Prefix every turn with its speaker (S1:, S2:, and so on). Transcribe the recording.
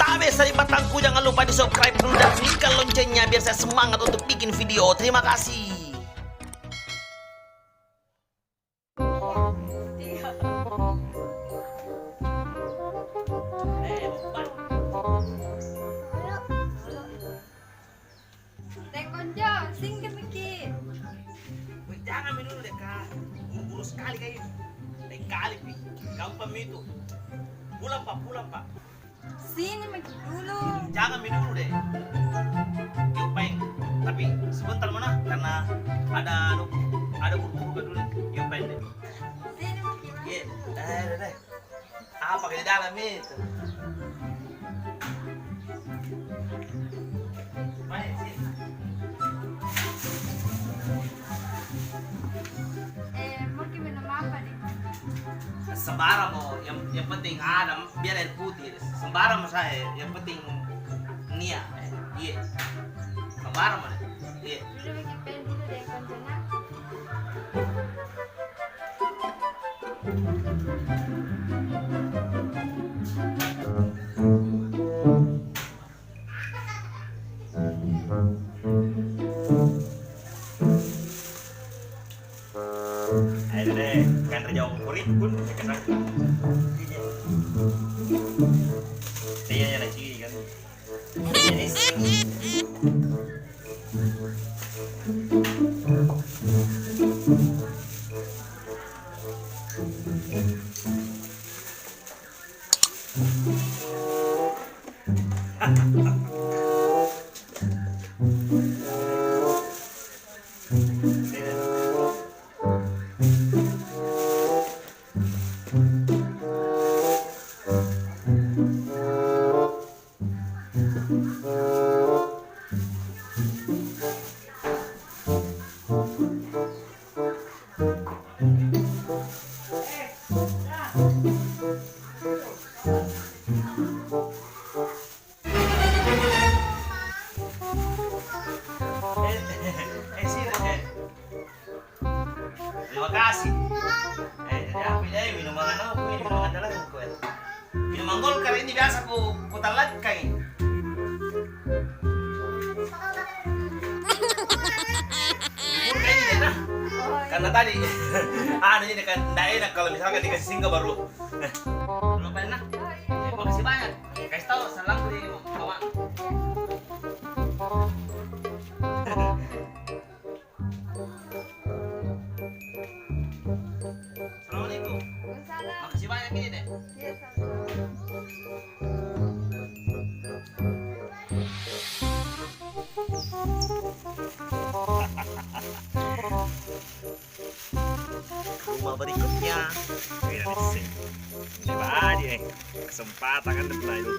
S1: Sabe dari batangku, jangan lupa di subscribe dulu dan nyalakan loncengnya biar saya semangat untuk bikin video. Terima kasih.
S2: Konjo, singkat Miki.
S1: Jangan minum dulu deh kak, buru-buru sekali kayak gitu. Lain kali pi, gampang itu. Pulang pak.
S2: Sini Miki dulu.
S1: Jangan minum dulu deh. Yupain, tapi sebentar mana karena ada buru-buru ke dulu. Yupain deh.
S2: Sini Miki.
S1: Iya, deh. Apa ke di dalam itu? Baik, sini.
S2: Mungkin minum apa nih?
S1: Sembarang mau, yang penting ada biar air putih. Sembarang mau saya, yang penting Nia. Iya. Sembarang mau. Iya.
S2: Dulu Miki pengen dulu deh konjona.
S1: Ayo deh, kan rejau kurit pun kesang. Iya ya lagi kan. Terima kasih. Jadi apa ini minuman apa? Ini minuman andalan aku. Minuman Golkar ini biasa ku talatkan ini. Bubur kayak ini deh nah. Karena tadi ini kan tidak enak kalau misalkan dikasih singgah baru. Lupa nah. Terima kasih banyak. Kasih tahu salam di kawan. Assalamualaikum.
S2: Waalaikumsalam.
S1: Makasih banyak ini deh.
S2: Iya, sama.
S1: Rumah berikutnya. Ini coba aja kesempatan kan itu.